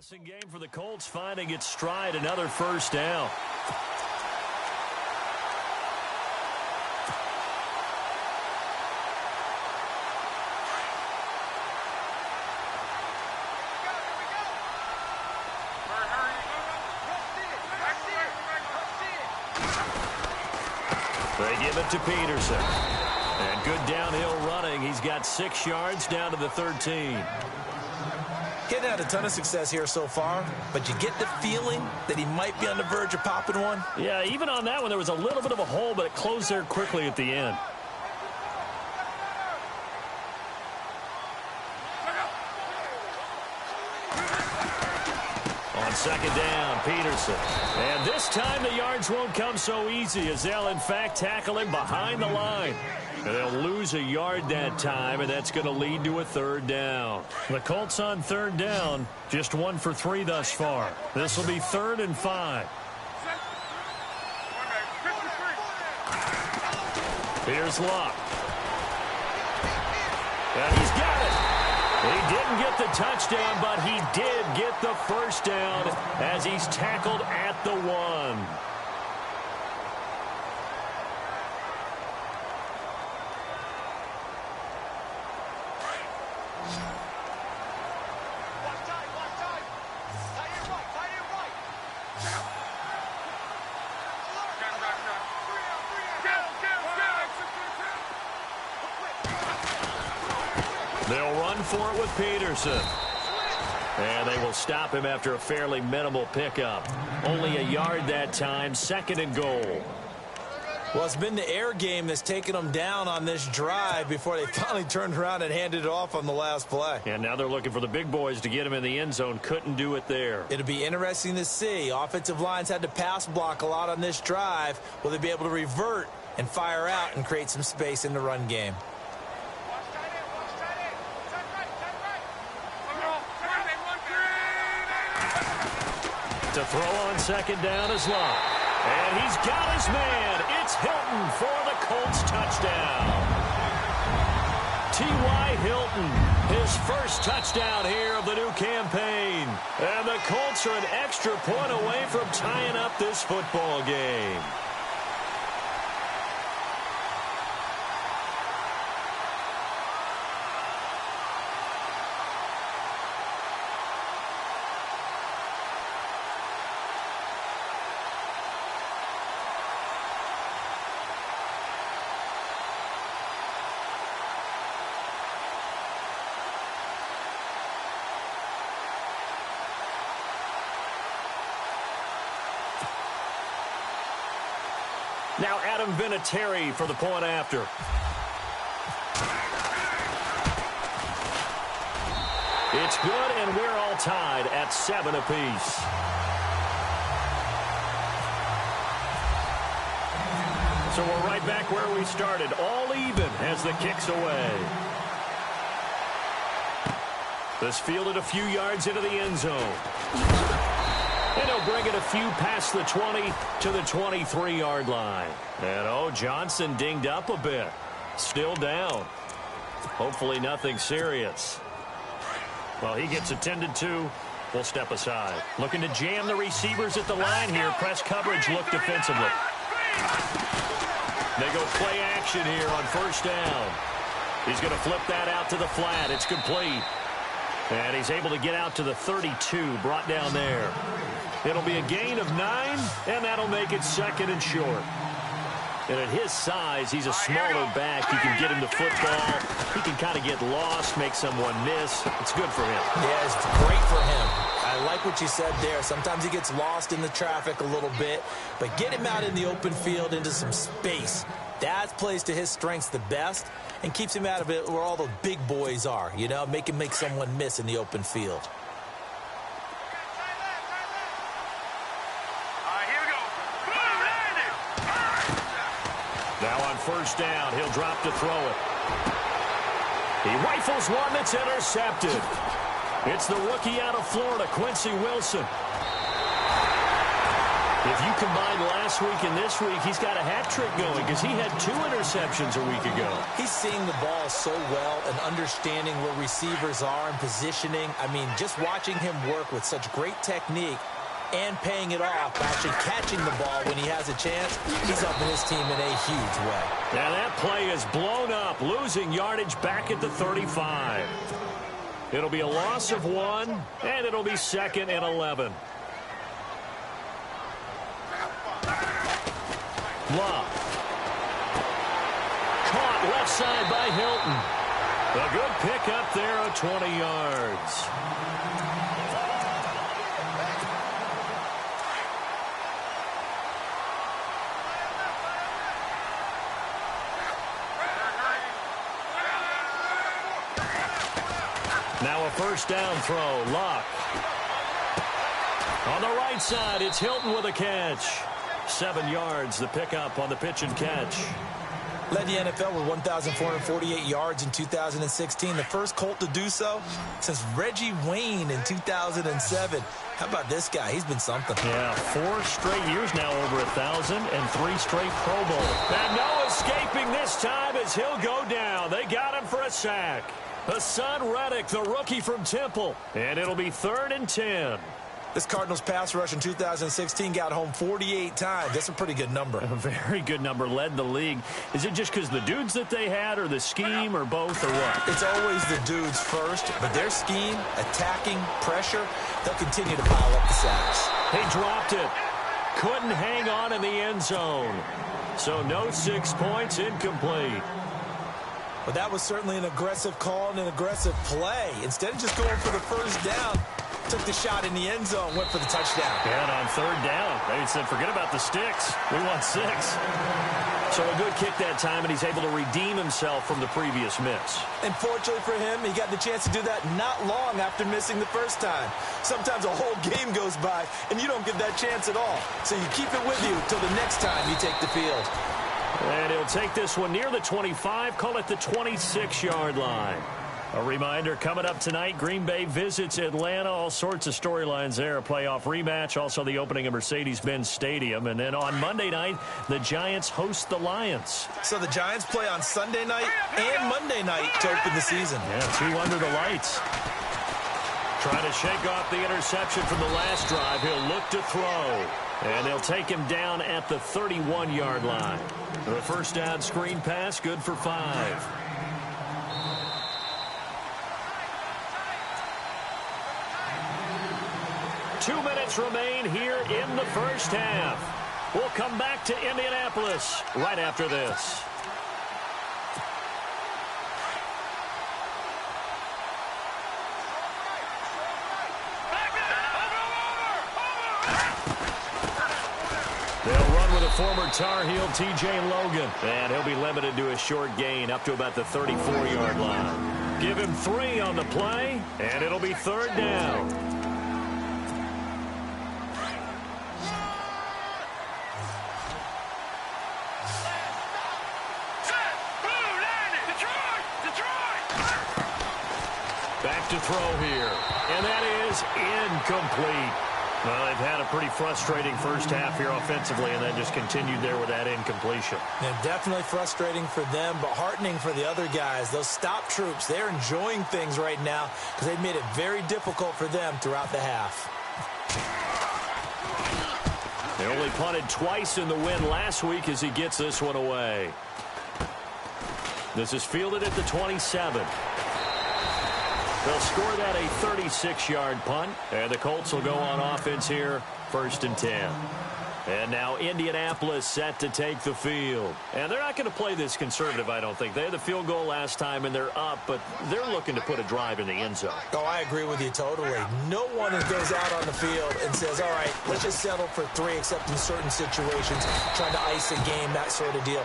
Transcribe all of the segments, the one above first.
Passing game for the Colts, finding its stride, another first down. They give it to Peterson. And good downhill running. He's got 6 yards down to the 13. Getting had a ton of success here so far, but you get the feeling that he might be on the verge of popping one. Yeah, even on that one, there was a little bit of a hole, but it closed there quickly at the end. On second down, Peterson. And this time the yards won't come so easy as they'll, in fact, tackle him behind the line. And they'll lose a yard that time, and that's going to lead to a third down. The Colts on third down, just 1 for 3 thus far. This will be 3rd and 5. Here's Luck. And he's got it. He didn't get the touchdown, but he did get the first down as he's tackled at the 1. They'll run for it with Peterson. And they will stop him after a fairly minimal pickup. Only a yard that time, 2nd and goal. Well, it's been the air game that's taken them down on this drive before they finally turned around and handed it off on the last play. And now they're looking for the big boys to get him in the end zone. Couldn't do it there. It'll be interesting to see. Offensive lines had to pass block a lot on this drive. Will they be able to revert and fire out and create some space in the run game? To throw on second down is Luck. And he's got his man. It's Hilton for the Colts touchdown. T.Y. Hilton, his first touchdown here of the new campaign. And the Colts are an extra point away from tying up this football game. Now Adam Vinatieri for the point after. It's good, and we're all tied at 7 apiece. So we're right back where we started, all even as the kick's away. This fielded a few yards into the end zone. And he'll bring it a few past the 20 to the 23-yard line. And, Johnson dinged up a bit. Still down. Hopefully nothing serious. Well, he gets attended to. We'll step aside. Looking to jam the receivers at the line here. Press coverage look defensively. They go play action here on first down. He's going to flip that out to the flat. It's complete. And he's able to get out to the 32, brought down there. It'll be a gain of 9, and that'll make it 2nd and short. And at his size, he's a smaller back. You can get him to football. He can kind of get lost, make someone miss. It's good for him. Yeah, it's great for him. I like what you said there. Sometimes he gets lost in the traffic a little bit, but get him out in the open field into some space. That plays to his strengths the best and keeps him out of it where all the big boys are, make him make someone miss in the open field. Now on first down, he'll drop to throw it. He rifles one that's intercepted. It's the rookie out of Florida, Quincy Wilson. If you combine last week and this week, he's got a hat trick going because he had 2 interceptions a week ago. He's seeing the ball so well and understanding where receivers are and positioning. I mean, just watching him work with such great technique and paying it off, actually catching the ball when he has a chance, he's helping his team in a huge way. Now that play is blown up, losing yardage back at the 35. It'll be a loss of 1, and it'll be 2nd and 11. Love. Caught left side by Hilton. A good pickup there of 20 yards. Now a first down throw. Luck. On the right side, it's Hilton with a catch. 7 yards, the pickup on the pitch and catch. Led the NFL with 1,448 yards in 2016. The first Colt to do so since Reggie Wayne in 2007. How about this guy? He's been something. Yeah, 4 straight years now over 1,000 and 3 straight Pro Bowl. And no escaping this time as he'll go down. They got him for a sack. Hassan Reddick, the rookie from Temple. And it'll be 3rd and 10. This Cardinals pass rush in 2016 got home 48 times. That's a pretty good number. A very good number, led the league. Is it just because the dudes that they had or the scheme or both or what? It's always the dudes first, but their scheme, attacking, pressure, they'll continue to pile up the sacks. He dropped it. Couldn't hang on in the end zone. So no 6 points, incomplete. But that was certainly an aggressive call and an aggressive play. Instead of just going for the first down, took the shot in the end zone, went for the touchdown. And on 3rd down, they said, forget about the sticks. We want 6. So a good kick that time, and he's able to redeem himself from the previous miss. And fortunately for him, he got the chance to do that not long after missing the first time. Sometimes a whole game goes by, and you don't get that chance at all. So you keep it with you till the next time you take the field. And he'll take this one near the 25, call it the 26-yard line. A reminder, coming up tonight, Green Bay visits Atlanta. All sorts of storylines there. A playoff rematch, also the opening of Mercedes-Benz Stadium. And then on Monday night, the Giants host the Lions. So the Giants play on Sunday night and Monday night to open the season. Yeah, 2 under the lights. Trying to shake off the interception from the last drive. He'll look to throw. And they'll take him down at the 31-yard line. The first down screen pass, good for 5. Two minutes remain here in the first half. We'll come back to Indianapolis right after this. They'll run with a former Tar Heel, T.J. Logan. And he'll be limited to a short gain up to about the 34-yard line. Give him 3 on the play, and it'll be 3rd down. Back to throw here, and that is incomplete. Well, they've had a pretty frustrating first half here offensively, and then just continued there with that incompletion. Yeah, definitely frustrating for them, but heartening for the other guys. Those stop troops, they're enjoying things right now because they've made it very difficult for them throughout the half. They only punted twice in the win last week as he gets this one away. This is fielded at the 27. They'll score that a 36-yard punt, and the Colts will go on offense here, 1st and 10. And now Indianapolis set to take the field. And they're not going to play this conservative, I don't think. They had the field goal last time, and they're up, but they're looking to put a drive in the end zone. Oh, I agree with you totally. No one goes out on the field and says, all right, let's just settle for 3, except in certain situations, trying to ice a game, that sort of deal.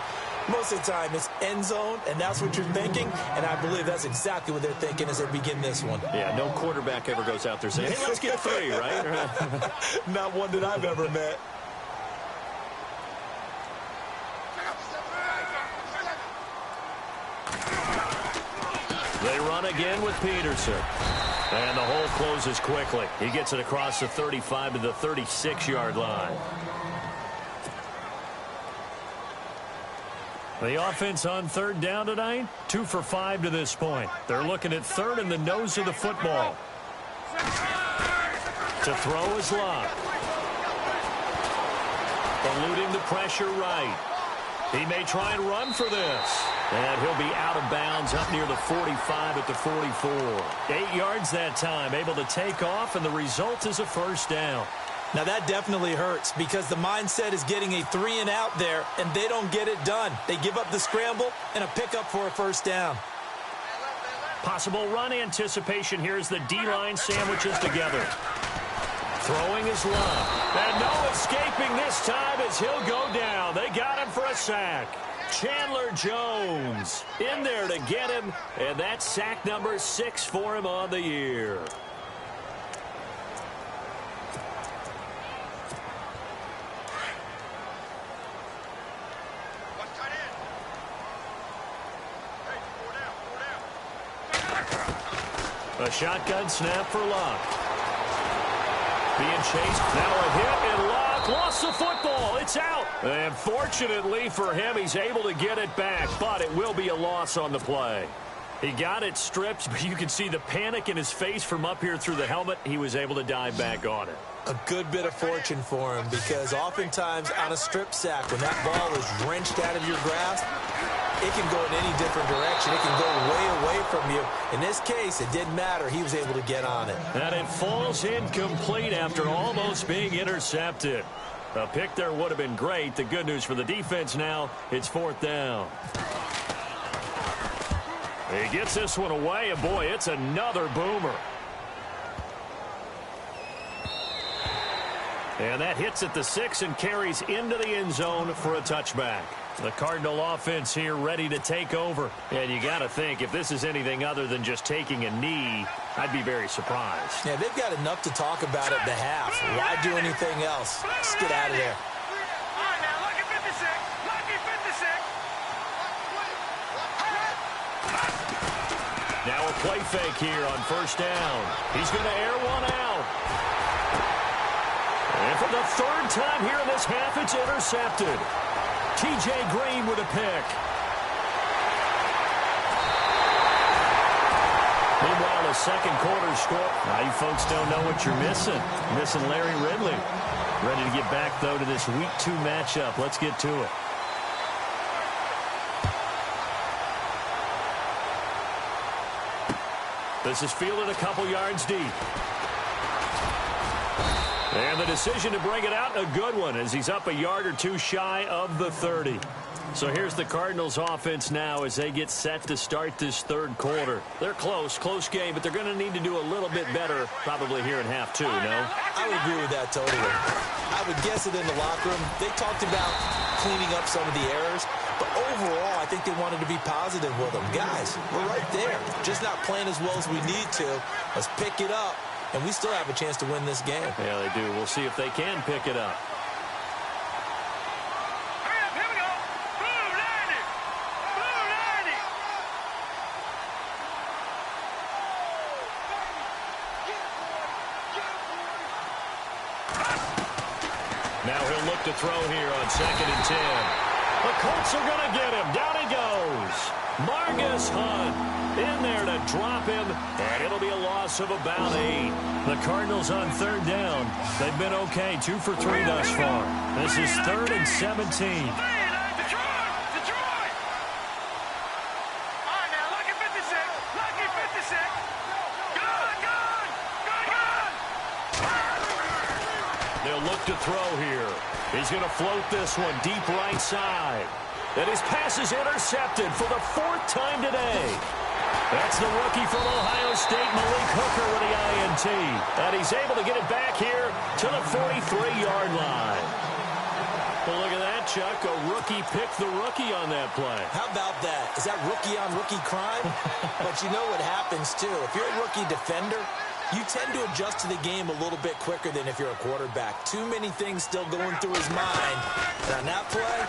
Most of the time, it's end zone, and that's what you're thinking, and I believe that's exactly what they're thinking as they begin this one. Yeah, no quarterback ever goes out there saying, hey, let's get 3, right? Not one that I've ever met. They run again with Peterson. And the hole closes quickly. He gets it across the 35 to the 36-yard line. The offense on third down tonight, 2 for 5 to this point. They're looking at third in the nose of the football. To throw is Locke. Eluding the pressure right. He may try and run for this. And he'll be out of bounds up near the 45 at the 44. 8 yards that time, able to take off, and the result is a first down. Now that definitely hurts because the mindset is getting a 3-and-out there, and they don't get it done. They give up the scramble and a pickup for a first down. Possible run anticipation here as the D-line sandwiches together. Throwing is Love. And no escaping this time as he'll go down. They got him for a sack. Chandler Jones in there to get him, and that's sack number 6 for him on the year. A shotgun snap for Locke. Being chased, now a hit, and Locke lost the football. It's out. And fortunately for him, he's able to get it back, but it will be a loss on the play. He got it stripped, but you can see the panic in his face from up here through the helmet. He was able to dive back on it. A good bit of fortune for him because oftentimes on a strip sack, when that ball is wrenched out of your grasp, it can go in any different direction. It can go way away from you. In this case, it didn't matter. He was able to get on it. And it falls incomplete after almost being intercepted. A pick there would have been great. The good news for the defense now, it's 4th down. He gets this one away, and boy, it's another boomer. And that hits at the 6 and carries into the end zone for a touchback. The Cardinal offense here ready to take over. And you got to think, if this is anything other than just taking a knee, I'd be very surprised. Yeah, they've got enough to talk about at the half. Why do anything else? Let's get out of there. All right, now, lucky 56. Lucky 56. Now a play fake here on first down. He's going to air one out. And for the 3rd time here in this half, it's intercepted. T.J. Green with a pick. Meanwhile, the second quarter score. Now you folks don't know what you're missing. Missing Larry Ridley. Ready to get back, though, to this Week 2 matchup. Let's get to it. This is fielded a couple yards deep. And the decision to bring it out, a good one, as he's up a yard or two shy of the 30. So here's the Cardinals offense now as they get set to start this 3rd quarter. They're close game, but they're going to need to do a little bit better probably here in half 2, no? I would agree with that totally. I would guess it in the locker room. They talked about cleaning up some of the errors, but overall, I think they wanted to be positive with them. Guys, we're right there. Just not playing as well as we need to. Let's pick it up. And we still have a chance to win this game. Yeah, they do. We'll see if they can pick it up. Hurry up, here we go. Blue 90. Blue 90. Now he'll look to throw here on 2nd and 10. The Colts are going to get him. Down he goes. Margus Hunt in there to drop him, and it'll be a loss of about 8. The Cardinals on 3rd down. They've been okay, 2 for 3 thus far. This is 3rd and 17. Detroit! Detroit! All right, now, lucky 56. Lucky 56. Good! They'll look to throw here. He's going to float this one deep right side. And his pass is intercepted for the 4th time today. That's the rookie from Ohio State, Malik Hooker, with the INT. And he's able to get it back here to the 43-yard line. Well, look at that, Chuck. A rookie picked the rookie on that play. How about that? Is that rookie-on-rookie crime? But you know what happens, too. If you're a rookie defender, you tend to adjust to the game a little bit quicker than if you're a quarterback. Too many things still going through his mind. And on that play,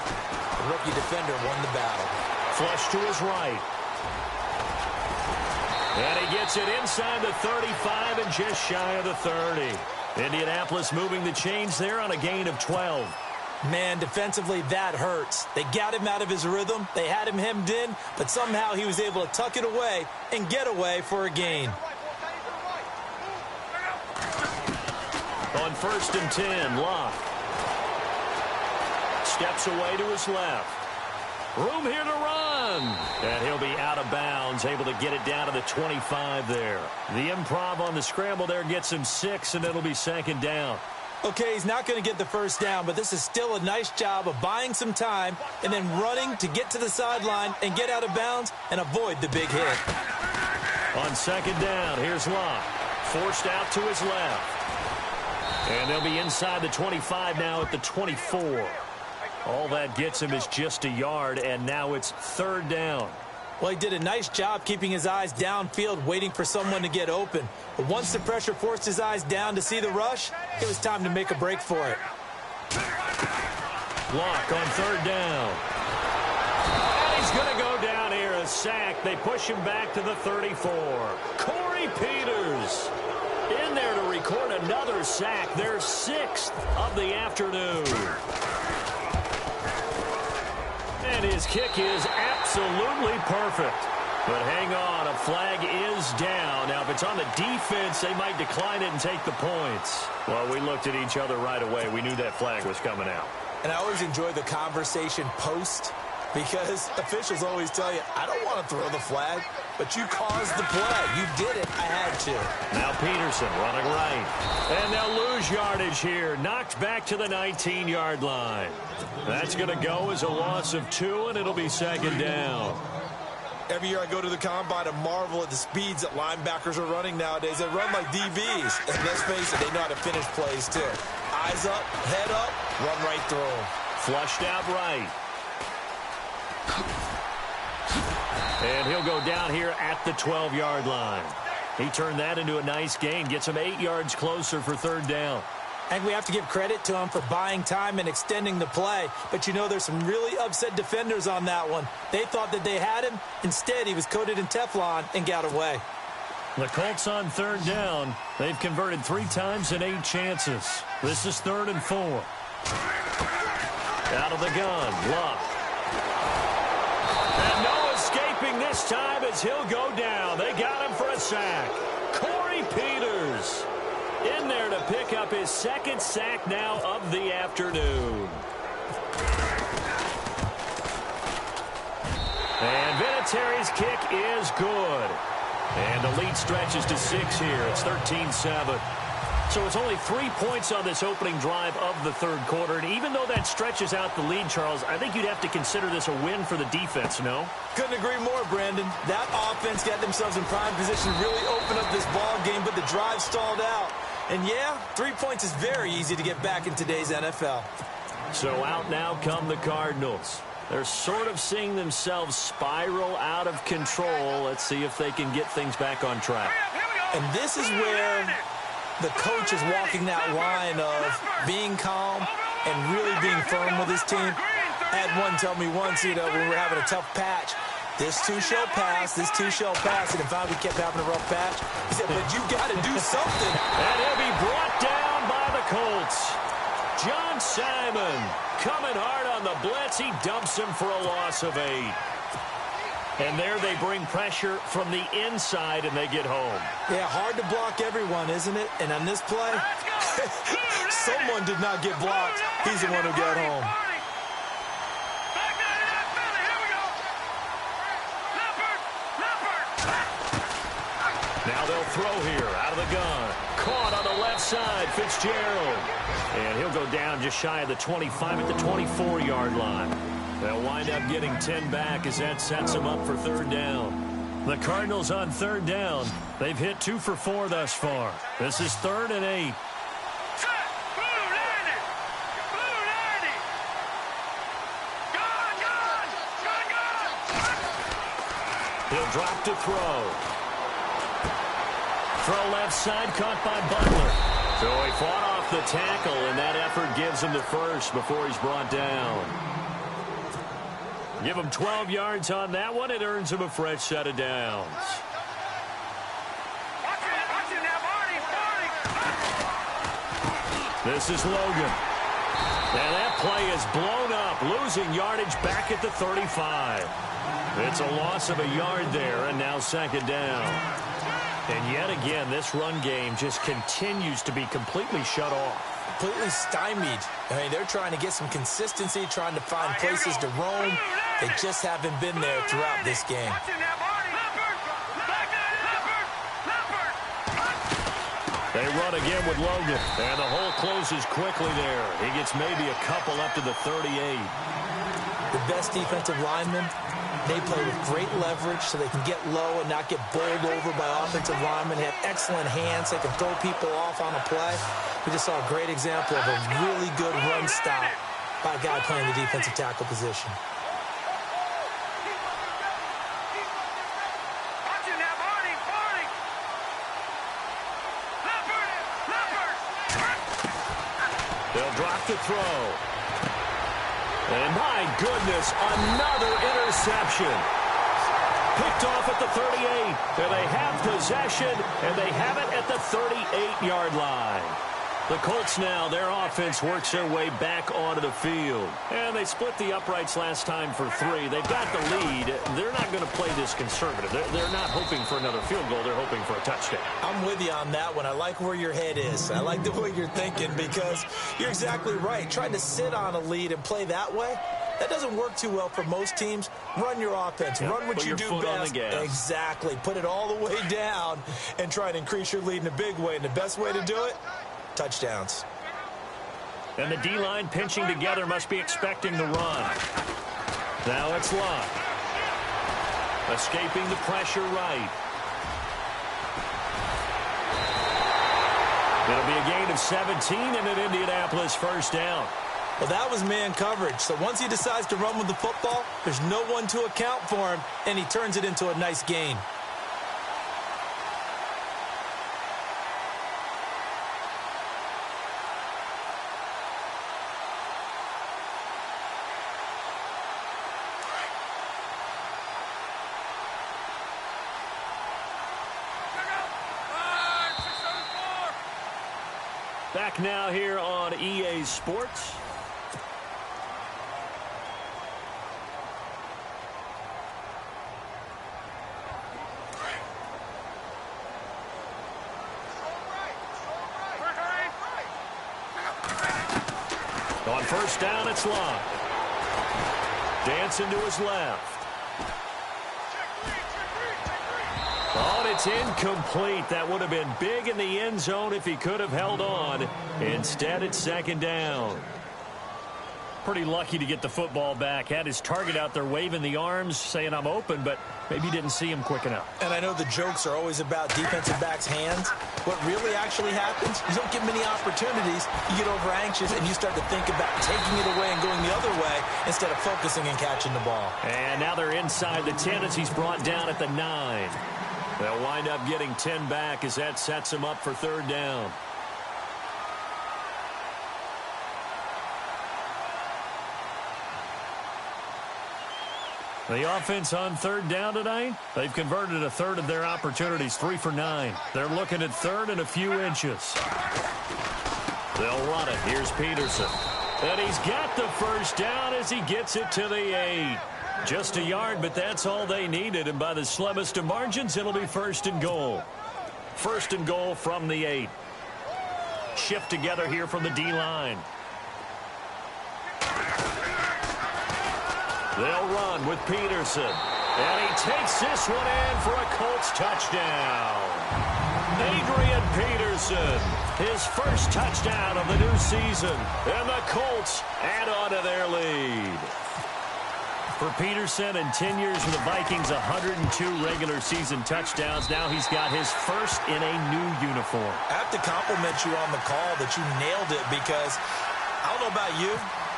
the rookie defender won the battle. Flush to his right. And he gets it inside the 35 and just shy of the 30. Indianapolis moving the chains there on a gain of 12. Man, defensively, that hurts. They got him out of his rhythm. They had him hemmed in, but somehow he was able to tuck it away and get away for a gain. On 1st and 10, Locke. Steps away to his left. Room here to run. And he'll be out of bounds, able to get it down to the 25 there. The improv on the scramble there gets him 6, and it'll be 2nd down. Okay, he's not going to get the first down, but this is still a nice job of buying some time and then running to get to the sideline and get out of bounds and avoid the big hit. On 2nd down, here's Locke. Forced out to his left. And they'll be inside the 25 now at the 24. All that gets him is just a yard, and now it's 3rd down. Well, he did a nice job keeping his eyes downfield, waiting for someone to get open. But once the pressure forced his eyes down to see the rush, it was time to make a break for it. Locke on 3rd down. And he's going to go down here, a sack. They push him back to the 34. Corey Peters in there to record another sack, their 6th of the afternoon. And his kick is absolutely perfect. But hang on, a flag is down. Now, if it's on the defense, they might decline it and take the points. Well, we looked at each other right away. We knew that flag was coming out. And I always enjoy the conversation post, because officials always tell you, I don't want to throw the flag, but you caused the play. You did it. I had to. Now Peterson running right. And they'll lose yardage here. Knocked back to the 19-yard line. That's going to go as a loss of 2, and it'll be 2nd down. Every year I go to the combine and marvel at the speeds that linebackers are running nowadays. They run like DBs. And let's face it, they know how to finish plays too. Eyes up, head up, run right through them. Flushed out right. And he'll go down here at the 12-yard line. He turned that into a nice gain. Gets him 8 yards closer for 3rd down. And we have to give credit to him for buying time and extending the play. But, you know, there's some really upset defenders on that one. They thought that they had him. Instead, he was coated in Teflon and got away. The Colts on 3rd down. They've converted 3 times in 8 chances. This is 3rd and 4. Out of the gun, Locke. And no escaping this time as he'll go down. They got him for a sack. Corey Peters in there to pick up his 2nd sack now of the afternoon. And Vinatieri's kick is good. And the lead stretches to 6 here. It's 13-7. So it's only 3 points on this opening drive of the 3rd quarter. And even though that stretches out the lead, Charles, I think you'd have to consider this a win for the defense, no? Couldn't agree more, Brandon. That offense got themselves in prime position to really open up this ball game, but the drive stalled out. And, yeah, 3 points is very easy to get back in today's NFL. So out now come the Cardinals. They're sort of seeing themselves spiral out of control. Let's see if they can get things back on track. And this is where the coach is walking that line of being calm and really being firm with his team. I had one tell me once, you know, when we were having a tough patch, this too shall pass, this too shall pass. And if we kept having a rough patch, he said, but you got to do something. And he'll be brought down by the Colts. John Simon coming hard on the blitz. He dumps him for a loss of 8. And there they bring pressure from the inside, and they get home. Yeah, hard to block everyone, isn't it? And on this play, someone did not get blocked. He's the one who got home. Now they'll throw here out of the gun. Caught on the left side, Fitzgerald. And he'll go down just shy of the 25 at the 24-yard line. They'll wind up getting 10 back as that sets them up for 3rd down. The Cardinals on 3rd down. They've hit 2 for 4 thus far. This is 3rd and 8. He'll drop to throw. Throw left side, caught by Butler. So he fought off the tackle, and that effort gives him the first before he's brought down. Give him 12 yards on that one. It earns him a fresh set of downs. This is Logan. And that play is blown up, losing yardage back at the 35. It's a loss of a yard there, and now second down. And yet again, this run game just continues to be completely shut off. Completely stymied. I mean, they're trying to get some consistency, trying to find places to roam. They just haven't been there throughout this game. They run again with Logan, and the hole closes quickly there. He gets maybe a couple up to the 38. The best defensive linemen, they play with great leverage so they can get low and not get bowled over by offensive linemen. They have excellent hands. They can throw people off on a play. We just saw a great example of a really good run stop by a guy playing the defensive tackle position. They'll drop the throw. And my goodness, another interception. Picked off at the 38. And they have possession, and they have it at the 38-yard line. The Colts now, their offense works their way back onto the field. And they split the uprights last time for 3. They've got the lead. They're not going to play this conservative. They're not hoping for another field goal. They're hoping for a touchdown. I'm with you on that one. I like where your head is. I like the way you're thinking because you're exactly right. Trying to sit on a lead and play that way, that doesn't work too well for most teams. Run your offense. Run what you do best. Exactly. Put it all the way down and try to increase your lead in a big way. And the best way to do it, touchdowns. And the D-line pinching together must be expecting the run. Now it's Luck. Escaping the pressure right. It'll be a gain of 17 and an Indianapolis first down. Well, that was man coverage. So once he decides to run with the football, there's no one to account for him, and he turns it into a nice gain. Back now here on EA Sports. On first down, it's Luck. Dancing to his left. Oh, and it's incomplete. That would have been big in the end zone if he could have held on. Instead, it's second down. Pretty lucky to get the football back. Had his target out there waving the arms, saying I'm open, but maybe didn't see him quick enough. And I know the jokes are always about defensive backs' hands. What really actually happens, you don't get many opportunities. You get over anxious, and you start to think about taking it away and going the other way instead of focusing and catching the ball. And now they're inside the 10 as he's brought down at the 9. They'll wind up getting 10 back as that sets him up for third down. The offense on third down tonight, they've converted a third of their opportunities, 3 for 9. They're looking at third and a few inches. They'll run it. Here's Peterson. And he's got the first down as he gets it to the 8. Just a yard, but that's all they needed. And by the slimmest of margins, it'll be first and goal. First and goal from the 8. Shift together here from the D-line. They'll run with Peterson. And he takes this one in for a Colts touchdown. Adrian Peterson, his first touchdown of the new season. And the Colts add on to their lead. For Peterson, in 10 years with the Vikings, 102 regular season touchdowns. Now he's got his first in a new uniform. I have to compliment you on the call that you nailed it because I don't know about you.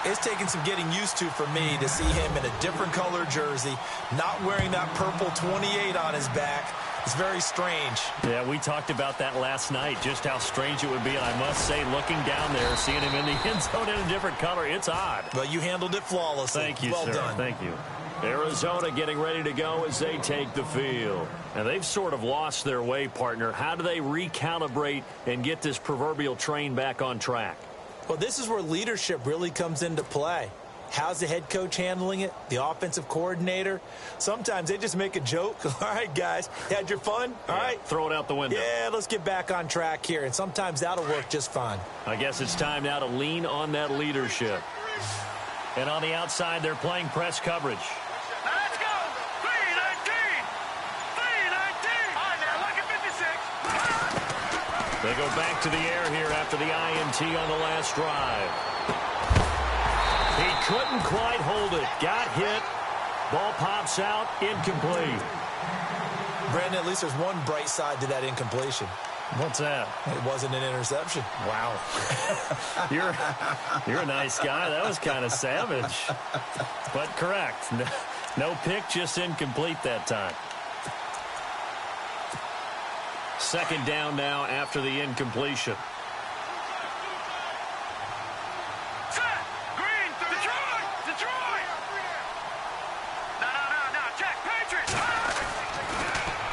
It's taken some getting used to for me to see him in a different color jersey, not wearing that purple 28 on his back. It's very strange. Yeah, we talked about that last night, just how strange it would be. And I must say, looking down there, seeing him in the end zone in a different color, it's odd. But you handled it flawlessly. Thank you, well sir. done. Thank you. Arizona getting ready to go as they take the field. And they've sort of lost their way, partner. How do they recalibrate and get this proverbial train back on track? Well, this is where leadership really comes into play. How's the head coach handling it? The offensive coordinator? Sometimes they just make a joke. All right, guys, had your fun? All right. Throw it out the window. Yeah, let's get back on track here, and sometimes that'll work just fine. I guess it's time now to lean on that leadership. And on the outside, they're playing press coverage. Let's go! 319! 319! All right, now, lucky 56. They go back to the air here after the INT on the last drive. He couldn't quite hold it. Got hit. Ball pops out. Incomplete. Brandon, at least there's one bright side to that incompletion. What's that? It wasn't an interception. Wow. You're a nice guy. That was kind of savage. But correct. No pick, just incomplete that time. Second down now after the incompletion. Set! Green! Detroit! Detroit! No, check! Patriots!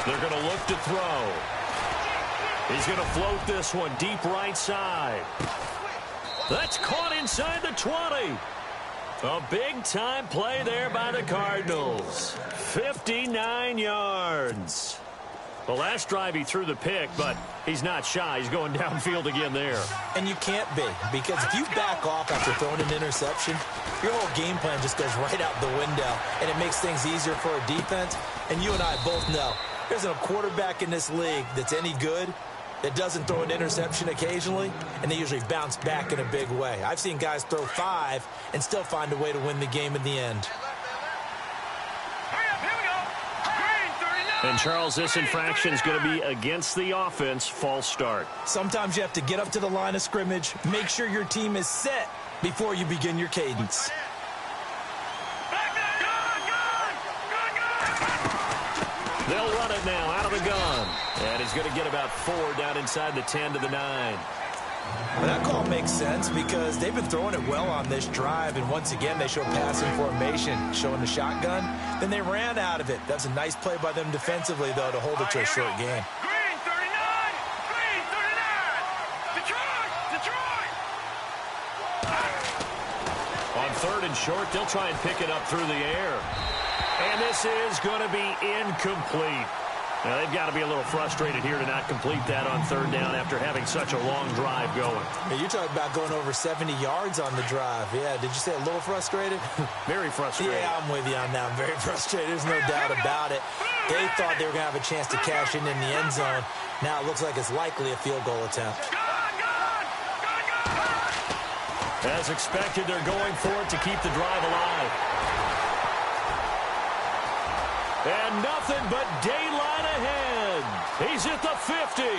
They're going to look to throw. He's going to float this one deep right side. That's caught inside the 20. A big-time play there by the Cardinals. 59 yards. The last drive he threw the pick, but he's not shy. He's going downfield again there. And you can't be, because if you back off after throwing an interception, your whole game plan just goes right out the window, and it makes things easier for a defense. And you and I both know there's a quarterback in this league that's any good that doesn't throw an interception occasionally, and they usually bounce back in a big way. I've seen guys throw 5 and still find a way to win the game in the end. And, Charles, this infraction is going to be against the offense. False start. Sometimes you have to get up to the line of scrimmage, make sure your team is set before you begin your cadence. They'll run it now out of the gun. And he's going to get about 4 down inside the 10 to the 9. Well, that call makes sense because they've been throwing it well on this drive, and once again they show passing formation, showing the shotgun. Then they ran out of it. That's a nice play by them defensively, though, to hold it to a short game. Green 39! Green 39! Detroit! Detroit! On 3rd and short, they'll try and pick it up through the air. And this is going to be incomplete. Now, they've got to be a little frustrated here to not complete that on 3rd down after having such a long drive going. Yeah, you're talking about going over 70 yards on the drive. Yeah, did you say a little frustrated? Very frustrated. Yeah, I'm with you on that. I'm very frustrated. There's no doubt about it. They thought they were going to have a chance to cash in the end zone. Now it looks like it's likely a field goal attempt. As expected, they're going for it to keep the drive alive. And nothing but daylight ahead. He's at the 50, 30,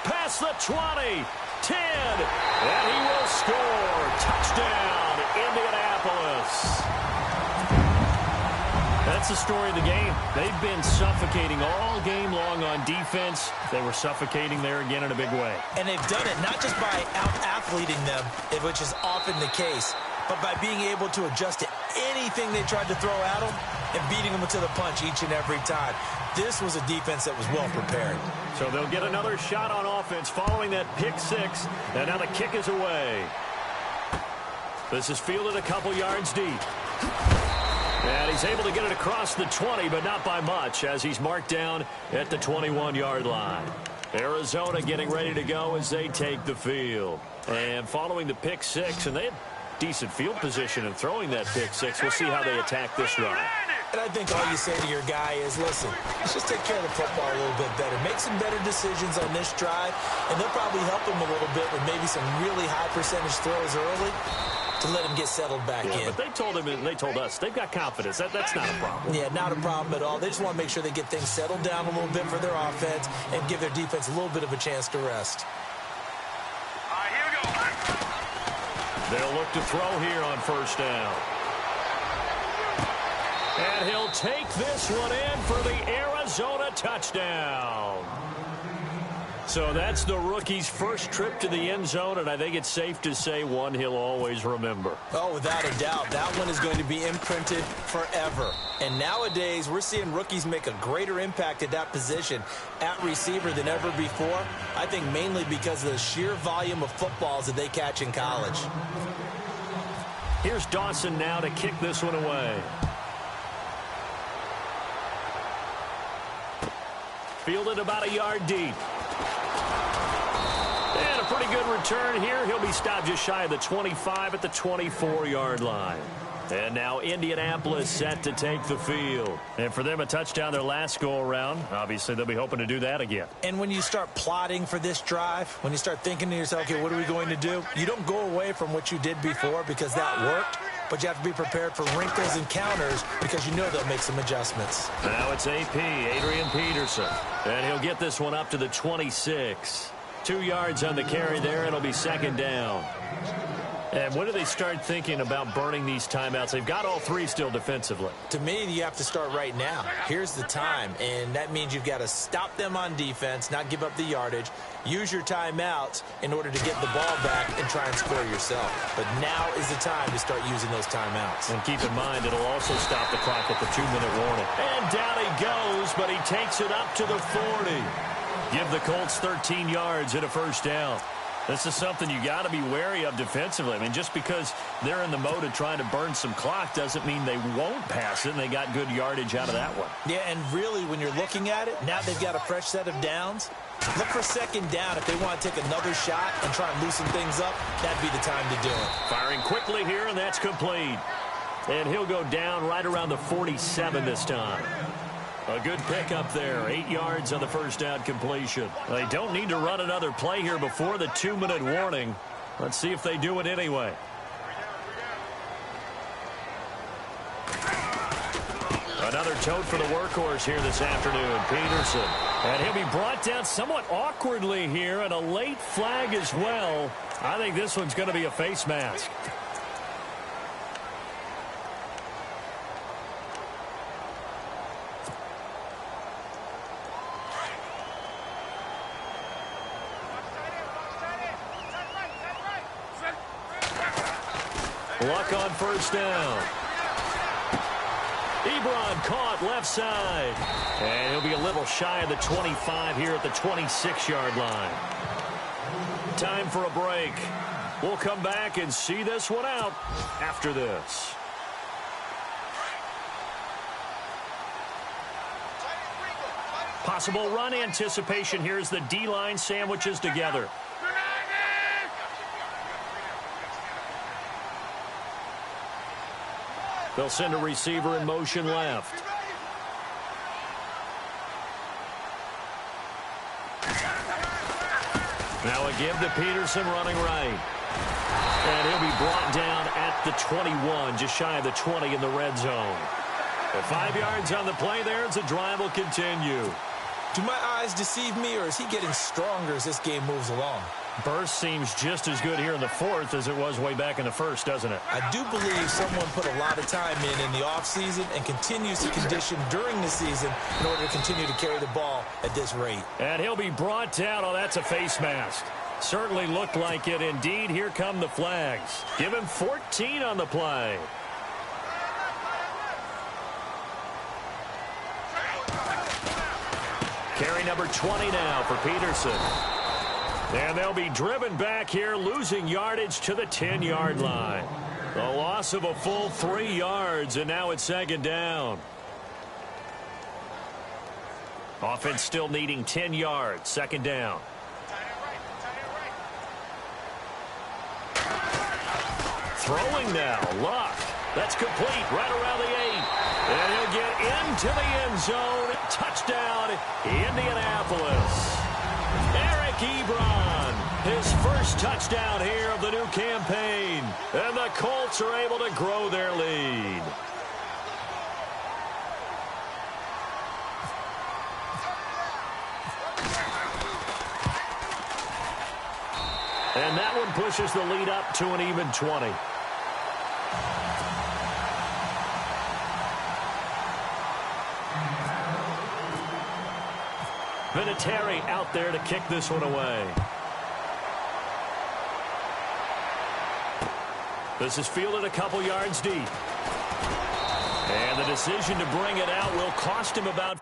past the 20, 10, and he will score. Touchdown, Indianapolis. That's the story of the game. They've been suffocating all game long on defense. They were suffocating there again in a big way. And they've done it not just by out-athleting them, which is often the case, but by being able to adjust to anything they tried to throw at them and beating them to the punch each and every time. This was a defense that was well prepared. So they'll get another shot on offense following that pick 6, and now the kick is away. This is fielded a couple yards deep. And he's able to get it across the 20, but not by much, as he's marked down at the 21-yard line. Arizona getting ready to go as they take the field. And following the pick 6, and they had decent field position in throwing that pick 6. We'll see how they attack this drive. And I think all you say to your guy is, listen, let's just take care of the football a little bit better. Make some better decisions on this drive, and they'll probably help him a little bit with maybe some really high percentage throws early to let him get settled back in. But they told him and they told us they've got confidence. That's not a problem. Yeah, not a problem at all. They just want to make sure they get things settled down a little bit for their offense and give their defense a little bit of a chance to rest. All right, here we go. They'll look to throw here on 1st down. And he'll take this one in for the Arizona touchdown. So that's the rookie's first trip to the end zone, and I think it's safe to say one he'll always remember. Oh, without a doubt. That one is going to be imprinted forever. And nowadays, we're seeing rookies make a greater impact at that position at receiver than ever before. I think mainly because of the sheer volume of footballs that they catch in college. Here's Dawson now to kick this one away. Fielded about a yard deep. And a pretty good return here. He'll be stopped just shy of the 25 at the 24-yard line. And now Indianapolis set to take the field. And for them, a touchdown their last go-around. Obviously, they'll be hoping to do that again. And when you start plotting for this drive, when you start thinking to yourself, okay, what are we going to do? You don't go away from what you did before because that worked. But you have to be prepared for wrinkles and counters because you know they'll make some adjustments. Now it's AP, Adrian Peterson. And he'll get this one up to the 26. 2 yards on the carry there. It'll be second down. And when do they start thinking about burning these timeouts? They've got all three still defensively. To me, you have to start right now. Here's the time, and that means you've got to stop them on defense, not give up the yardage, use your timeouts in order to get the ball back and try and score yourself. But now is the time to start using those timeouts. And keep in mind, it'll also stop the clock at the 2-minute warning. And down he goes, but he takes it up to the 40. Give the Colts 13 yards and a first down. This is something you got to be wary of defensively. I mean, just because they're in the mode of trying to burn some clock doesn't mean they won't pass it, and they got good yardage out of that one. Yeah, and really, when you're looking at it, now they've got a fresh set of downs. Look for second down if they want to take another shot and try and loosen things up. That'd be the time to do it. Firing quickly here, and that's complete. And he'll go down right around the 47 this time. A good pickup there. 8 yards on the first down completion. They don't need to run another play here before the 2-minute warning. Let's see if they do it anyway. Another tote for the workhorse here this afternoon, Peterson. And he'll be brought down somewhat awkwardly here, and a late flag as well. I think this one's going to be a face mask. Luck on first down. Ebron caught left side. And he'll be a little shy of the 25 here at the 26-yard line. Time for a break. We'll come back and see this one out after this. Possible run anticipation here as the D-line sandwiches together. They'll send a receiver in motion left. Now a give to Peterson running right. And he'll be brought down at the 21, just shy of the 20 in the red zone. The 5 yards on the play there as the drive will continue. Do my eyes deceive me, or is he getting stronger as this game moves along? Burst seems just as good here in the fourth as it was way back in the first, doesn't it? I do believe someone put a lot of time in the offseason and continues to condition during the season in order to continue to carry the ball at this rate. And he'll be brought down. Oh, that's a face mask. Certainly looked like it. Indeed, here come the flags. Give him 14 on the play. Carry number 20 now for Peterson. And they'll be driven back here, losing yardage to the 10-yard line. A loss of a full 3 yards, and now it's second down. Offense still needing 10 yards, second down. Throwing now, Luck. That's complete, right around the 8. And he'll get into the end zone. Touchdown, Indianapolis. Eric Ebron, his first touchdown here of the new campaign. And the Colts are able to grow their lead. And that one pushes the lead up to an even 20. Vinatieri out there to kick this one away. This is fielded a couple yards deep. And the decision to bring it out will cost him about...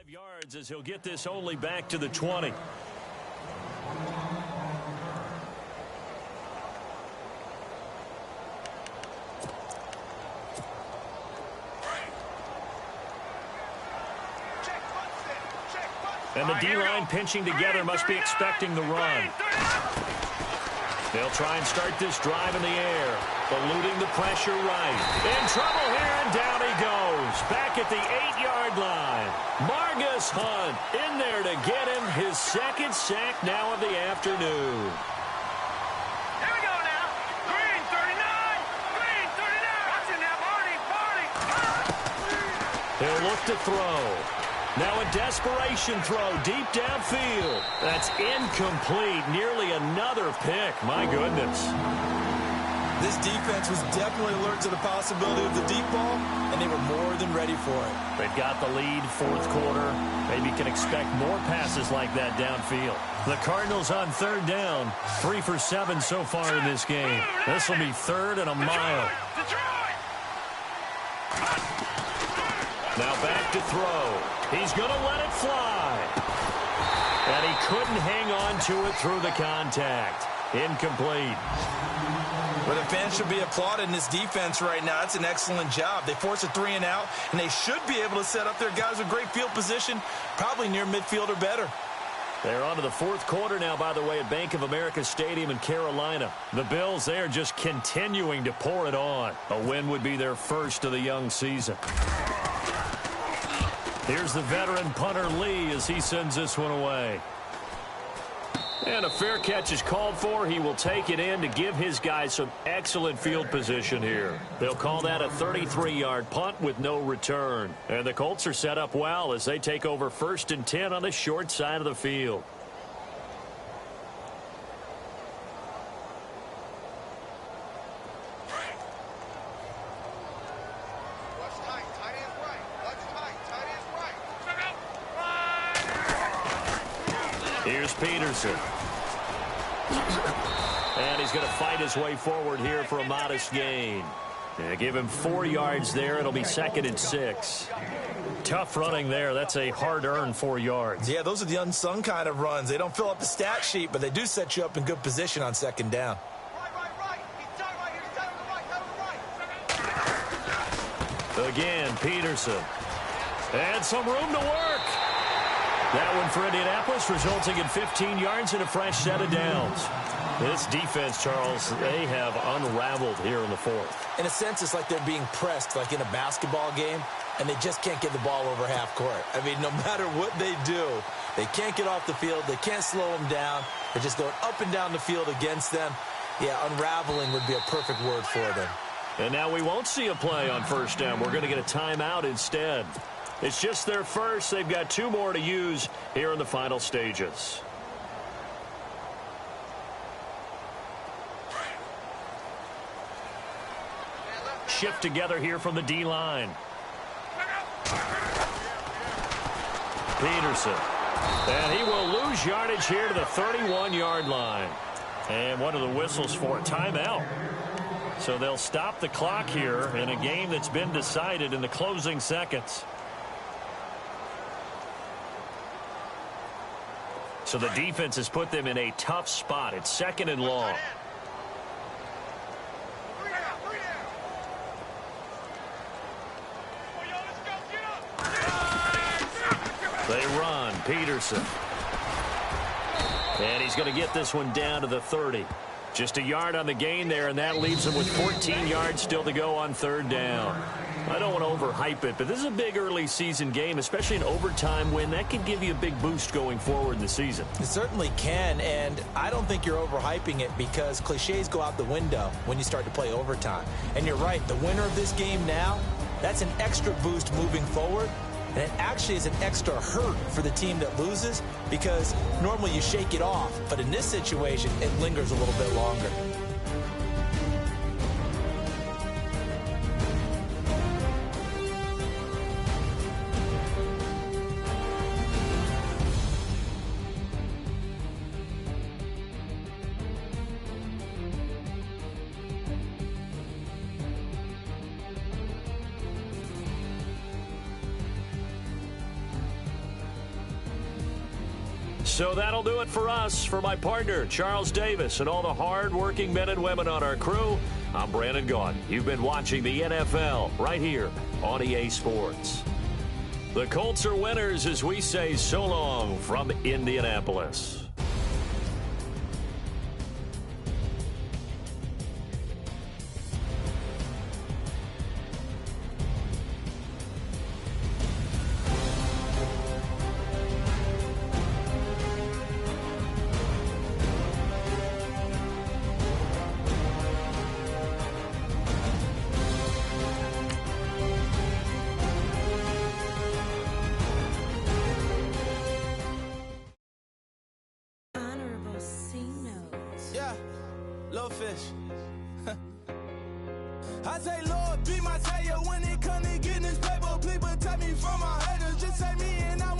yards as he'll get this only back to the 20. And the D-line pinching together must be expecting the run. They'll try and start this drive in the air, eluding the pressure right. In trouble here, and down he goes. Back at the 8-yard line. Margus Hunt in there to get him his second sack now of the afternoon. Here we go now. Green 39. Green 39. Watch it now, Marty. He'll look to throw. Now a desperation throw deep downfield. That's incomplete. Nearly another pick. My goodness. This defense was definitely alert to the possibility of the deep ball, and they were more than ready for it. They've got the lead, fourth quarter. Maybe can expect more passes like that downfield. The Cardinals on third down. 3 for 7 so far in this game. This will be third and a mile. Now back to throw. He's going to let it fly. And he couldn't hang on to it through the contact. Incomplete. But the fans should be applauding this defense right now. That's an excellent job. They force a 3 and out, and they should be able to set up their guys with great field position, probably near midfield or better. They're on to the fourth quarter now, by the way, at Bank of America Stadium in Carolina. The Bills, they are just continuing to pour it on. A win would be their first of the young season. Here's the veteran punter Lee as he sends this one away. And a fair catch is called for. He will take it in to give his guys some excellent field position here. They'll call that a 33-yard punt with no return. And the Colts are set up well as they take over 1st and 10 on the short side of the field. Here's Peterson. And he's going to fight his way forward here for a modest gain. Yeah, give him 4 yards there. It'll be 2nd and 6. Tough running there. That's a hard-earned 4 yards. Yeah, those are the unsung kind of runs. They don't fill up the stat sheet, but they do set you up in good position on 2nd down. Again, Peterson. And some room to work. That one for Indianapolis, resulting in 15 yards and a fresh set of downs. This defense, Charles, they have unraveled here in the fourth. In a sense, it's like they're being pressed, like in a basketball game, and they just can't get the ball over half court. I mean, no matter what they do, they can't get off the field. They can't slow them down. They're just going up and down the field against them. Yeah, unraveling would be a perfect word for them. And now we won't see a play on 1st down. We're going to get a timeout instead. It's just their first. They've got 2 more to use here in the final stages. Shift together here from the D-line. Peterson. And he will lose yardage here to the 31-yard line. And one of the whistles for a timeout. So they'll stop the clock here in a game that's been decided in the closing seconds. So the defense has put them in a tough spot. It's 2nd and long. They run. Peterson. And he's going to get this one down to the 30. Just a yard on the gain there, and that leaves him with 14 yards still to go on 3rd down. I don't want to overhype it, but this is a big early season game, especially an overtime win. That could give you a big boost going forward in the season. It certainly can, and I don't think you're overhyping it because cliches go out the window when you start to play overtime. And you're right, the winner of this game now, that's an extra boost moving forward. And it actually is an extra hurt for the team that loses because normally you shake it off. But in this situation, it lingers a little bit longer. So that'll do it for us. For my partner, Charles Davis, and all the hard-working men and women on our crew, I'm Brandon Gaudin. You've been watching the NFL right here on EA Sports. The Colts are winners as we say so long from Indianapolis. I say, Lord, be my savior when it comes to getting this paper. Please protect me from my haters. Just say me and I